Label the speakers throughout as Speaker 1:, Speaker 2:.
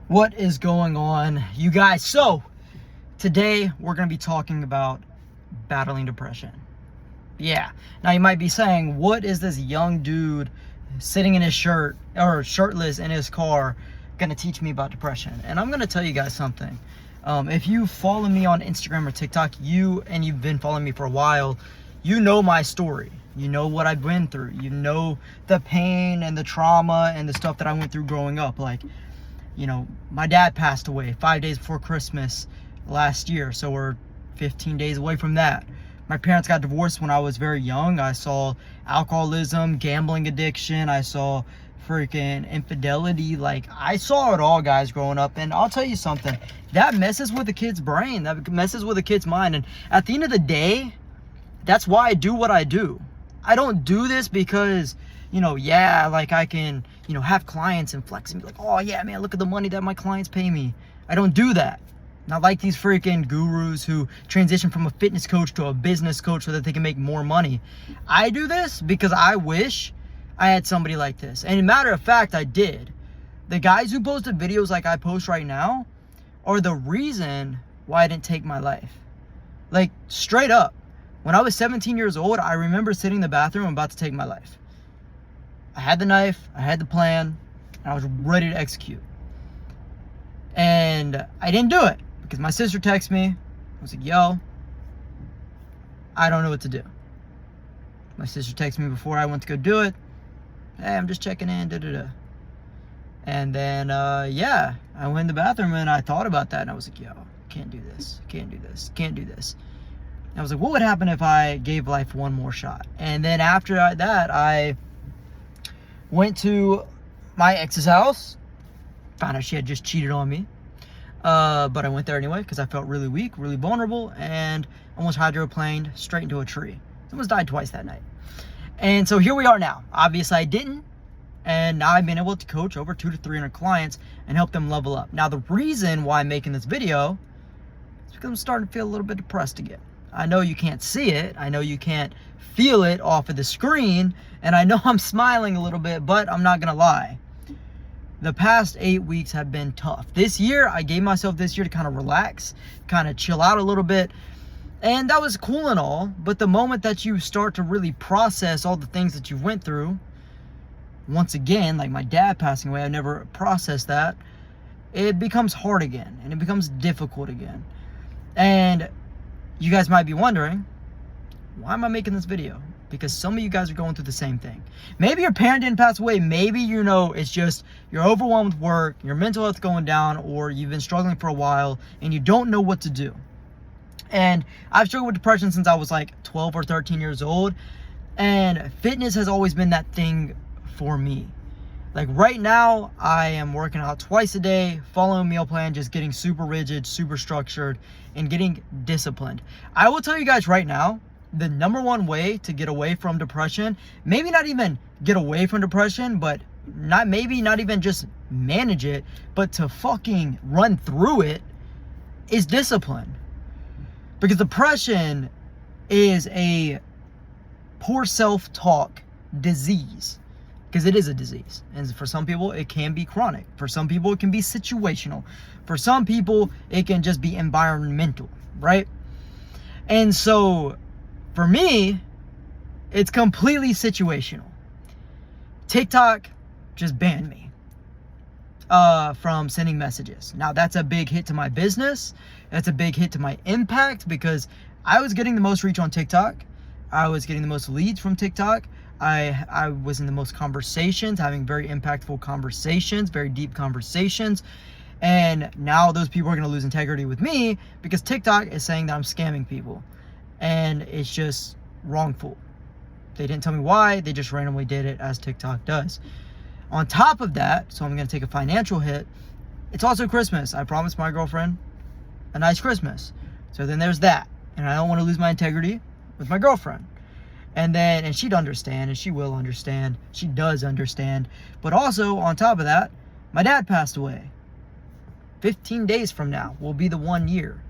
Speaker 1: What is going on, you guys? So today we're going to be talking about battling depression. Yeah. Now you might be saying, what is this young dude sitting in his shirt or shirtless in his car going to teach me about depression? And I'm going to tell you guys something. If you follow me on Instagram or TikTok, you've been following me for a while, you know my story. You know what I've been through. You know the pain and the trauma and the stuff that I went through growing up. Like, you know, my dad passed away 5 days before Christmas last year, so we're 15 days away from that. My parents got divorced when I was very young. I saw alcoholism, gambling addiction. I saw freaking infidelity. Like, I saw it all, guys, growing up. And I'll tell you something, that messes with a kid's brain. That messes with a kid's mind. And at the end of the day, that's why I do what I do. I don't do this because, you know, yeah, like I can, you know, have clients and flex and be like, oh yeah, man, look at the money that my clients pay me. I don't do that. Not like these freaking gurus who transition from a fitness coach to a business coach so that they can make more money. I do this because I wish I had somebody like this. And a matter of fact, I did. The guys who posted videos like I post right now are the reason why I didn't take my life. Like, straight up. When I was 17 years old, I remember sitting in the bathroom about to take my life. I had the knife, I had the plan, and I was ready to execute. And I didn't do it because my sister texted me. I was like, yo, I don't know what to do. My sister texted me before I went to go do it. Hey, I'm just checking in, da-da-da. And then, yeah, I went in the bathroom and I thought about that and I was like, yo, can't do this, can't do this, can't do this. I was like, what would happen if I gave life one more shot? And then after that, I went to my ex's house, found out she had just cheated on me. But I went there anyway because I felt really weak, really vulnerable, and almost hydroplaned straight into a tree. Almost died twice that night. And so here we are now. Obviously I didn't, and now I've been able to coach over 200 to 300 clients and help them level up. Now the reason why I'm making this video is because I'm starting to feel a little bit depressed again. I know you can't see it. I know you can't feel it off of the screen. And I know I'm smiling a little bit, but I'm not going to lie. The past 8 weeks have been tough. This year, I gave myself this year to kind of relax, kind of chill out a little bit. And that was cool and all. But the moment that you start to really process all the things that you went through, once again, like my dad passing away, I never processed that. It becomes hard again. And it becomes difficult again. And you guys might be wondering, why am I making this video? Because some of you guys are going through the same thing. Maybe your parent didn't pass away. Maybe, you know, it's just you're overwhelmed with work, your mental health going down, or you've been struggling for a while and you don't know what to do. And I've struggled with depression since I was like 12 or 13 years old. And fitness has always been that thing for me. Like right now, I am working out twice a day, following a meal plan, just getting super rigid, super structured, and getting disciplined. I will tell you guys right now, the number one way to get away from depression, maybe not even get away from depression, but not even just manage it, but to fucking run through it, is discipline. Because depression is a poor self-talk disease. Because it is a disease. And for some people, it can be chronic. For some people, it can be situational. For some people, it can just be environmental, right? And so, for me, it's completely situational. TikTok just banned me from sending messages. Now, that's a big hit to my business. That's a big hit to my impact because I was getting the most reach on TikTok. I was getting the most leads from TikTok. I was in the most conversations, having very impactful conversations, very deep conversations. And now those people are going to lose integrity with me because TikTok is saying that I'm scamming people. And it's just wrongful. They didn't tell me why. They just randomly did it as TikTok does. On top of that, so I'm going to take a financial hit. It's also Christmas. I promised my girlfriend a nice Christmas. So then there's that. And I don't want to lose my integrity with my girlfriend. And she'd understand, and she will understand. She does understand. But also, on top of that, my dad passed away. 15 days from now will be the 1 year.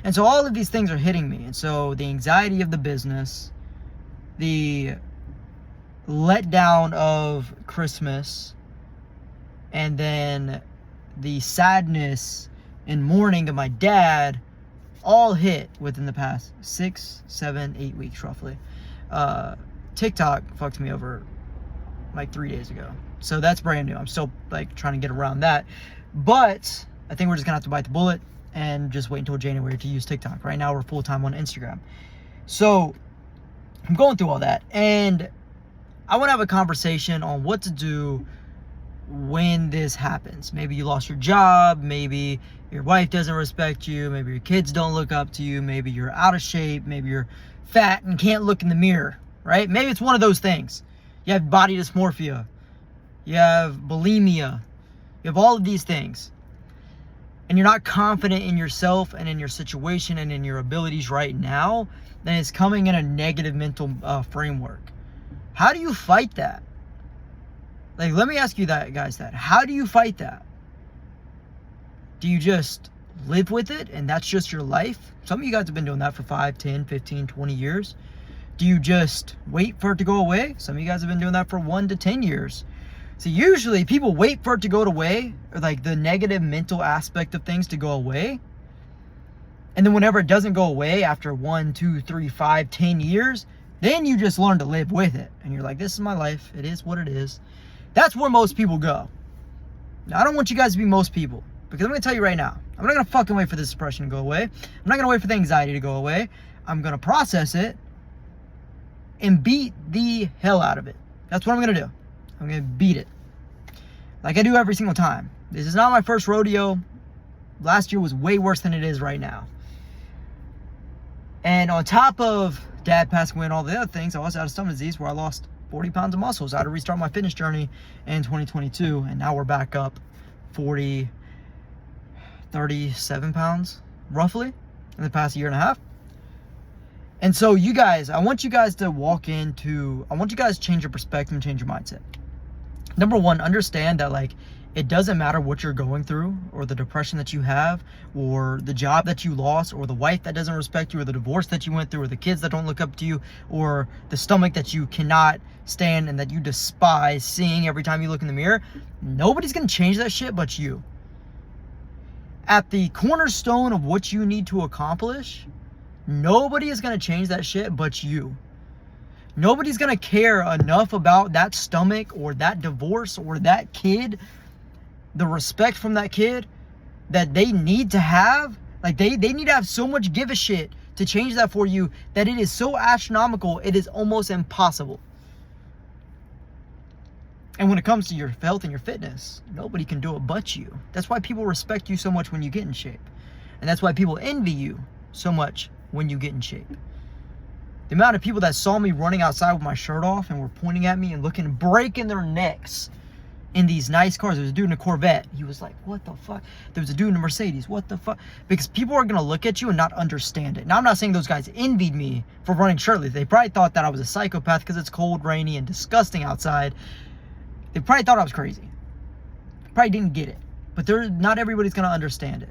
Speaker 1: And so all of these things are hitting me. And so the anxiety of the business, the letdown of Christmas, and then the sadness and mourning of my dad all hit within the past 6, 7, 8 weeks roughly. TikTok fucked me over like 3 days ago. So that's brand new. I'm still like trying to get around that. But I think we're just gonna have to bite the bullet and just wait until January to use TikTok. Right now we're full-time on Instagram. So I'm going through all that, and I want to have a conversation on what to do when this happens. Maybe you lost your job, maybe your wife doesn't respect you, maybe your kids don't look up to you, maybe you're out of shape, maybe you're fat and can't look in the mirror, right? Maybe it's one of those things. You have body dysmorphia, you have bulimia, you have all of these things, and you're not confident in yourself and in your situation and in your abilities right now, then it's coming in a negative mental framework. How do you fight that? Like, let me ask you that, guys, how do you fight that? Do you just live with it and that's just your life? Some of you guys have been doing that for 5, 10, 15, 20 years. Do you just wait for it to go away? Some of you guys have been doing that for 1 to 10 years. So usually people wait for it to go away, or like the negative mental aspect of things to go away. And then whenever it doesn't go away after 1, 2, 3, 5, 10 years, then you just learn to live with it. And you're like, this is my life. It is what it is. That's where most people go. Now, I don't want you guys to be most people, because I'm going to tell you right now, I'm not going to fucking wait for this depression to go away. I'm not going to wait for the anxiety to go away. I'm going to process it and beat the hell out of it. That's what I'm going to do. I'm going to beat it like I do every single time. This is not my first rodeo. Last year was way worse than it is right now. And on top of dad passing away and all the other things, I also had a stomach disease where I lost 40 pounds of muscle. So I had to restart my fitness journey in 2022. And now we're back up 37 pounds roughly in the past year and a half. And so you guys, I want you guys to change your perspective and change your mindset. Number one, understand that like it doesn't matter what you're going through, or the depression that you have, or the job that you lost, or the wife that doesn't respect you, or the divorce that you went through, or the kids that don't look up to you, or the stomach that you cannot stand and that you despise seeing every time you look in the mirror. Nobody's going to change that shit but you. At the cornerstone of what you need to accomplish, nobody is going to change that shit but you. Nobody's going to care enough about that stomach or that divorce or that kid, the respect from that kid that they need to have. Like they need to have so much give a shit to change that for you that it is so astronomical, it is almost impossible. And when it comes to your health and your fitness, nobody can do it but you. That's why people respect you so much when you get in shape. And that's why people envy you so much when you get in shape. The amount of people that saw me running outside with my shirt off and were pointing at me and looking, breaking their necks in these nice cars. There was a dude in a Corvette. He was like, what the fuck? There was a dude in a Mercedes. What the fuck? Because people are going to look at you and not understand it. Now, I'm not saying those guys envied me for running shirtless. They probably thought that I was a psychopath because it's cold, rainy, and disgusting outside. They probably thought I was crazy. Probably didn't get it. But not everybody's going to understand it.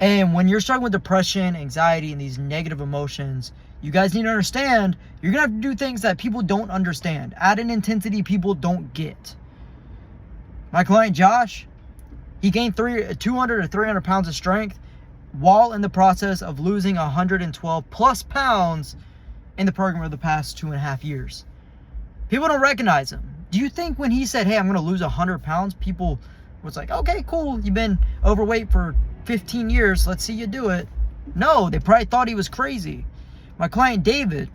Speaker 1: And when you're struggling with depression, anxiety, and these negative emotions, you guys need to understand you're going to have to do things that people don't understand at an intensity people don't get. My client Josh, he gained 200 to 300 pounds of strength while in the process of losing 112 plus pounds in the program of the past 2.5 years. People don't recognize him. Do you think when he said, hey, I'm going to lose 100 pounds, people was like, okay, cool, you've been overweight for 15 years, let's see you do it? No, they probably thought he was crazy. My client David,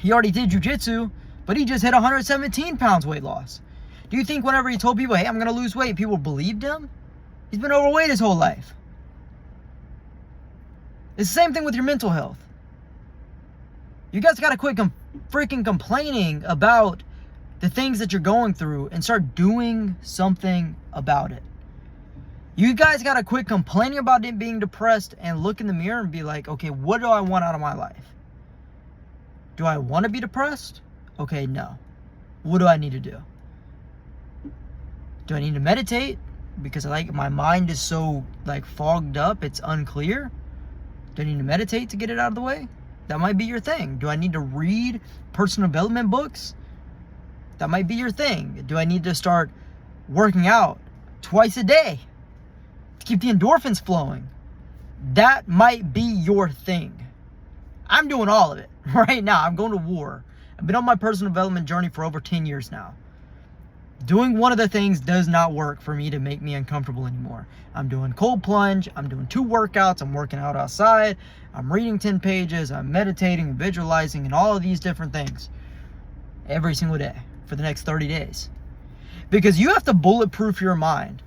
Speaker 1: he already did jiu-jitsu, but he just hit 117 pounds weight loss. Do you think whenever he told people, hey, I'm going to lose weight, people believed him? He's been overweight his whole life. It's the same thing with your mental health. You guys got to quit freaking complaining about the things that you're going through and start doing something about it. You guys got to quit complaining about it being depressed and look in the mirror and be like, okay, what do I want out of my life? Do I want to be depressed? Okay, no. What do I need to do? Do I need to meditate because my mind is so fogged up, it's unclear? Do I need to meditate to get it out of the way? That might be your thing. Do I need to read personal development books? That might be your thing. Do I need to start working out twice a day? keep the endorphins flowing. That might be your thing. I'm doing all of it right now. I'm going to war. I've been on my personal development journey for over 10 years now. Doing one of the things does not work for me to make me uncomfortable anymore. I'm doing cold plunge. I'm doing 2 workouts. I'm working out outside. I'm reading 10 pages. I'm meditating, visualizing, and all of these different things every single day for the next 30 days. Because you have to bulletproof your mind.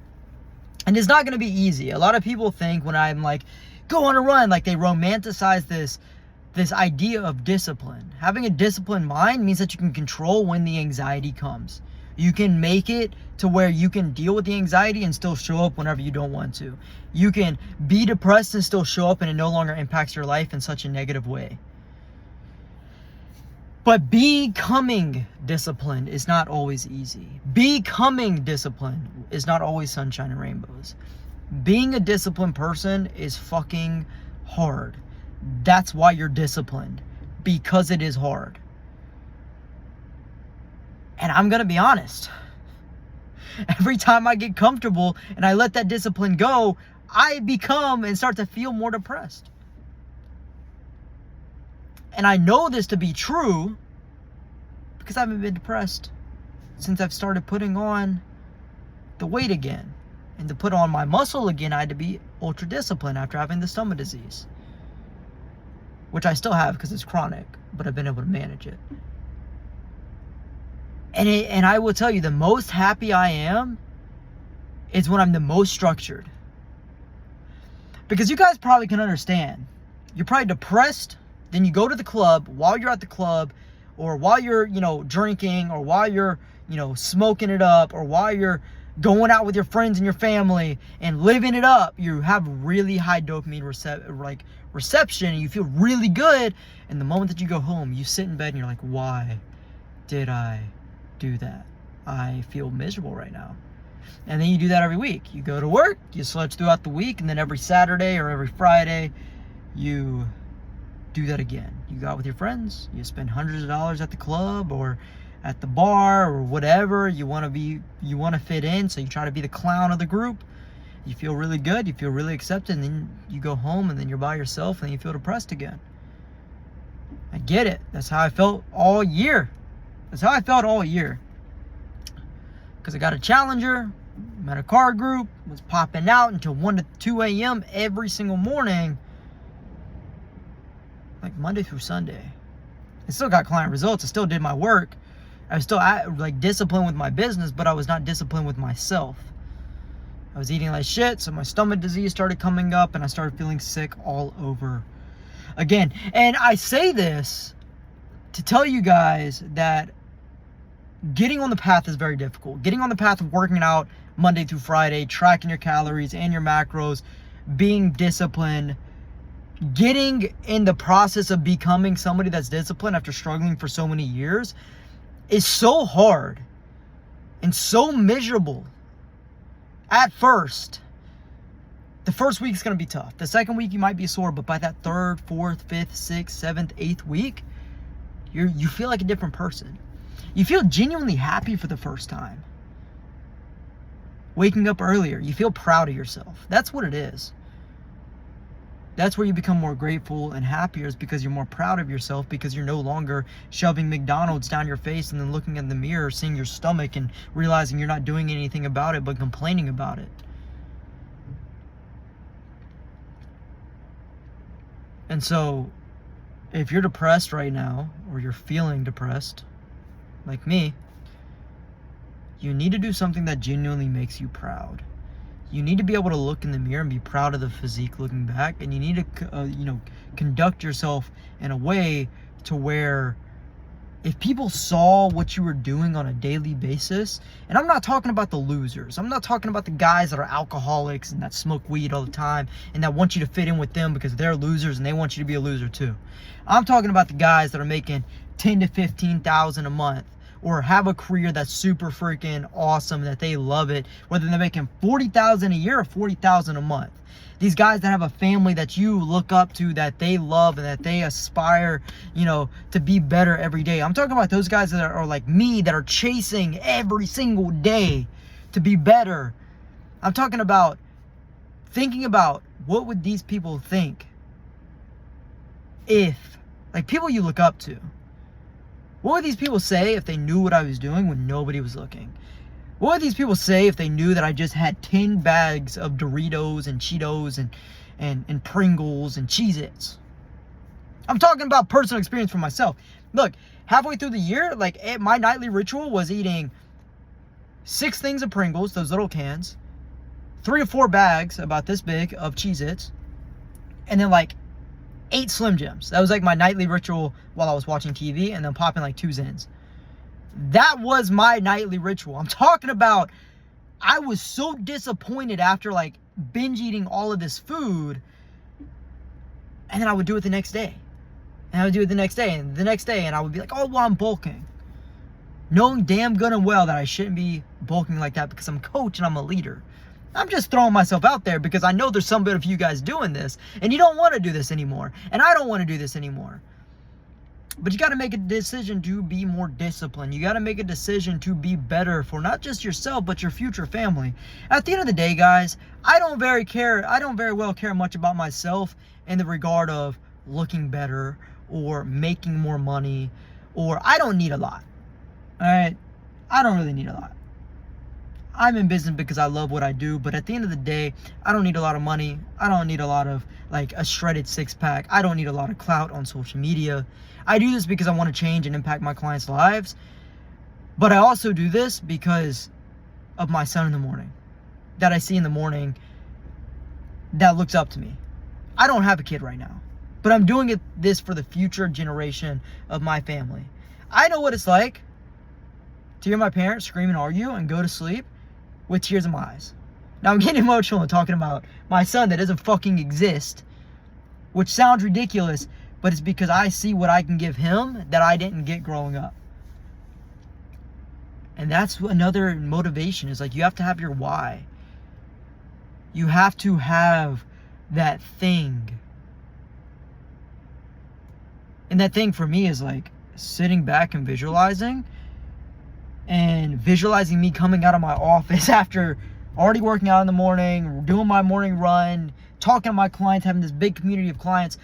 Speaker 1: And it's not going to be easy. A lot of people think when I'm like, go on a run, like they romanticize this idea of discipline. Having a disciplined mind means that you can control when the anxiety comes. You can make it to where you can deal with the anxiety and still show up whenever you don't want to. You can be depressed and still show up, and it no longer impacts your life in such a negative way. But becoming disciplined is not always easy. Becoming disciplined is not always sunshine and rainbows. Being a disciplined person is fucking hard. That's why you're disciplined, because it is hard. And I'm going to be honest. Every time I get comfortable and I let that discipline go, I become and start to feel more depressed. And I know this to be true because I haven't been depressed since I've started putting on the weight again. And to put on my muscle again, I had to be ultra disciplined after having the stomach disease. Which I still have because it's chronic, but I've been able to manage it. And I will tell you, the most happy I am is when I'm the most structured. Because you guys probably can understand. You're probably depressed, then you go to the club. While you're at the club, or while you're, drinking, or while you're, smoking it up, or while you're going out with your friends and your family and living it up, you have really high dopamine reception, and you feel really good. And the moment that you go home, you sit in bed and you're like, why did I do that? I feel miserable right now. And then you do that every week. You go to work, you sludge throughout the week, and then every Saturday or every Friday, you do that again. You go out with your friends, you spend hundreds of dollars at the club or at the bar or whatever. You want to fit in, so you try to be the clown of the group. You feel really good, you feel really accepted, and then you go home and then you're by yourself and you feel depressed again. I get it. That's how I felt all year. Because I got a Challenger, met a car group, was popping out until 1 to 2 a.m. every single morning, like Monday through Sunday. I still got client results. I still did my work. I was still disciplined with my business, but I was not disciplined with myself. I was eating like shit, so my stomach disease started coming up, and I started feeling sick all over again. And I say this to tell you guys that getting on the path is very difficult. Getting on the path of working out Monday through Friday, tracking your calories and your macros, being disciplined, getting in the process of becoming somebody that's disciplined after struggling for so many years is so hard and so miserable. At first, the first week's going to be tough. The second week you might be sore, but by that third, fourth, fifth, sixth, seventh, eighth week, you feel like a different person. You feel genuinely happy for the first time. Waking up earlier, you feel proud of yourself. That's what it is. That's where you become more grateful and happier, is because you're more proud of yourself, because you're no longer shoving McDonald's down your face and then looking in the mirror, seeing your stomach and realizing you're not doing anything about it but complaining about it. And so, if you're depressed right now, or you're feeling depressed, like me, you need to do something that genuinely makes you proud. You need to be able to look in the mirror and be proud of the physique looking back, and you need to, conduct yourself in a way to where if people saw what you were doing on a daily basis, and I'm not talking about the losers. I'm not talking about the guys that are alcoholics and that smoke weed all the time and that want you to fit in with them because they're losers and they want you to be a loser too. I'm talking about the guys that are making $10,000 to $15,000 a month, or have a career that's super freaking awesome, that they love it, whether they're making $40,000 a year or $40,000 a month. These guys that have a family that you look up to, that they love and that they aspire, to be better every day. I'm talking about those guys that are like me, that are chasing every single day to be better. I'm talking about thinking about what would these people think if, like, people you look up to, what would these people say if they knew what I was doing when nobody was looking? What would these people say if they knew that I just had 10 bags of Doritos and Cheetos and Pringles and Cheez-Its? I'm talking about personal experience for myself. Look, halfway through the year, like, my nightly ritual was eating 6 things of Pringles, those little cans, 3 or 4 bags about this big of Cheez-Its, and then like 8 Slim Jims. That was like my nightly ritual while I was watching TV, and then popping like 2 Zins. That was my nightly ritual. I'm talking about, I was so disappointed after like binge eating all of this food, and then I would do it the next day. And I would do it the next day, and the next day, and I would be like, oh, well, I'm bulking. Knowing damn good and well that I shouldn't be bulking like that because I'm a coach and I'm a leader. I'm just throwing myself out there because I know there's some bit of you guys doing this, and you don't want to do this anymore, and I don't want to do this anymore. But you got to make a decision to be more disciplined. You got to make a decision to be better for not just yourself, but your future family. At the end of the day, guys, I don't very well care much about myself in the regard of looking better or making more money, or I don't need a lot. All right? I don't really need a lot. I'm in business because I love what I do, but at the end of the day, I don't need a lot of money. I don't need a lot of like a shredded 6-pack. I don't need a lot of clout on social media. I do this because I want to change and impact my clients' lives. But I also do this because of my son in the morning, that I see in the morning, that looks up to me. I don't have a kid right now, but I'm doing this for the future generation of my family. I know what it's like to hear my parents scream and argue and go to sleep with tears in my eyes. Now I'm getting emotional and talking about my son that doesn't fucking exist, which sounds ridiculous, but it's because I see what I can give him that I didn't get growing up. And that's another motivation, is like, you have to have your why. You have to have that thing. And that thing for me is like sitting back and visualizing me coming out of my office after already working out in the morning, doing my morning run, talking to my clients, having this big community of clients,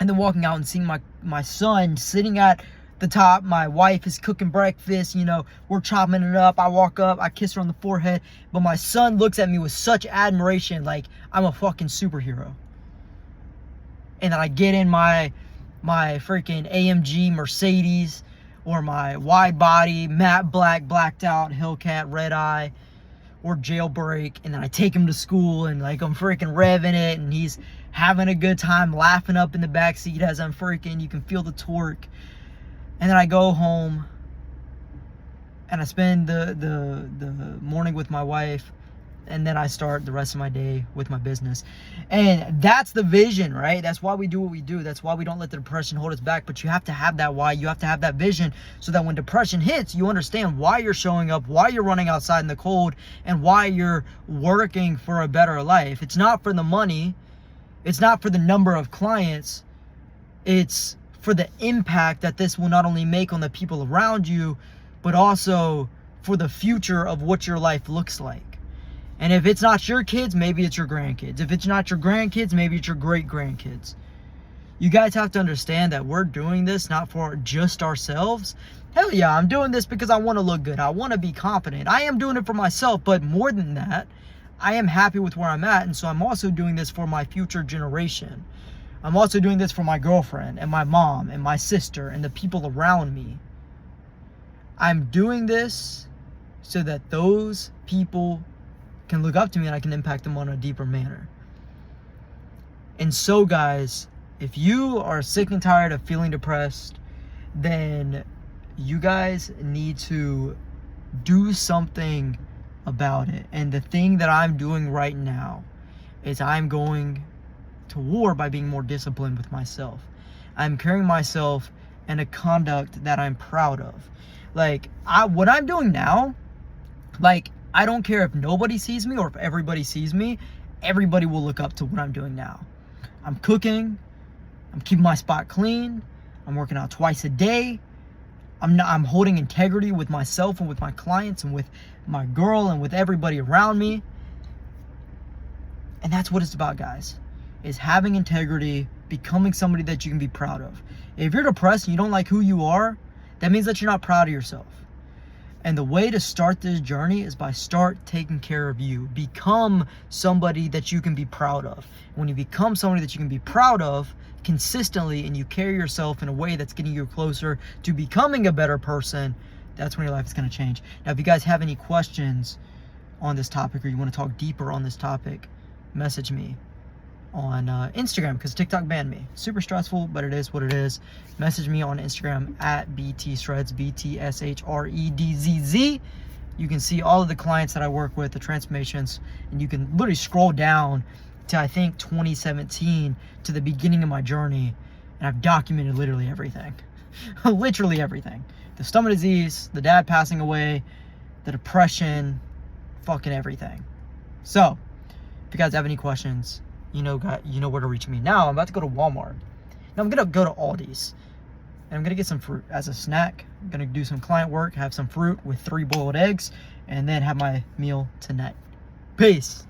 Speaker 1: and then walking out and seeing my son sitting at the top. My wife is cooking breakfast, we're chopping it up. I walk up, I kiss her on the forehead, but my son looks at me with such admiration, like I'm a fucking superhero. And then I get in my freaking AMG Mercedes, or my wide body, matte black, blacked out Hellcat red eye, or Jailbreak, and then I take him to school, and like I'm freaking revving it, and he's having a good time, laughing up in the backseat as I'm freaking, you can feel the torque. And then I go home, and I spend the morning with my wife, and then I start the rest of my day with my business. And that's the vision, right? That's why we do what we do. That's why we don't let the depression hold us back. But you have to have that why. You have to have that vision, so that when depression hits, you understand why you're showing up, why you're running outside in the cold, and why you're working for a better life. It's not for the money. It's not for the number of clients. It's for the impact that this will not only make on the people around you, but also for the future of what your life looks like. And if it's not your kids, maybe it's your grandkids. If it's not your grandkids, maybe it's your great-grandkids. You guys have to understand that we're doing this not for just ourselves. Hell yeah, I'm doing this because I want to look good. I want to be confident. I am doing it for myself, but more than that, I am happy with where I'm at, and so I'm also doing this for my future generation. I'm also doing this for my girlfriend and my mom and my sister and the people around me. I'm doing this so that those people can look up to me and I can impact them on a deeper manner. And so, guys, if you are sick and tired of feeling depressed, then you guys need to do something about it. And the thing that I'm doing right now is I'm going to war by being more disciplined with myself. I'm carrying myself in a conduct that I'm proud of. Like, what I'm doing now, like, I don't care if nobody sees me or if everybody sees me, everybody will look up to what I'm doing now. I'm cooking, I'm keeping my spot clean, I'm working out twice a day, I'm holding integrity with myself and with my clients and with my girl and with everybody around me. And that's what it's about, guys, is having integrity, becoming somebody that you can be proud of. If you're depressed and you don't like who you are, that means that you're not proud of yourself. And the way to start this journey is by start taking care of you. Become somebody that you can be proud of. When you become somebody that you can be proud of consistently, and you carry yourself in a way that's getting you closer to becoming a better person, that's when your life is going to change. Now, if you guys have any questions on this topic, or you want to talk deeper on this topic, message me on Instagram, because TikTok banned me. Super stressful, but it is what it is. Message me on Instagram at BTShredz, BTSHREDZZ. You can see all of the clients that I work with, the transformations, and you can literally scroll down to, I think, 2017, to the beginning of my journey, and I've documented literally everything. Literally everything. The stomach disease, the dad passing away, the depression, fucking everything. So, if you guys have any questions, you know where to reach me. Now, I'm about to go to Walmart. Now, I'm going to go to Aldi's. And I'm going to get some fruit as a snack. I'm going to do some client work, have some fruit with 3 boiled eggs, and then have my meal tonight. Peace.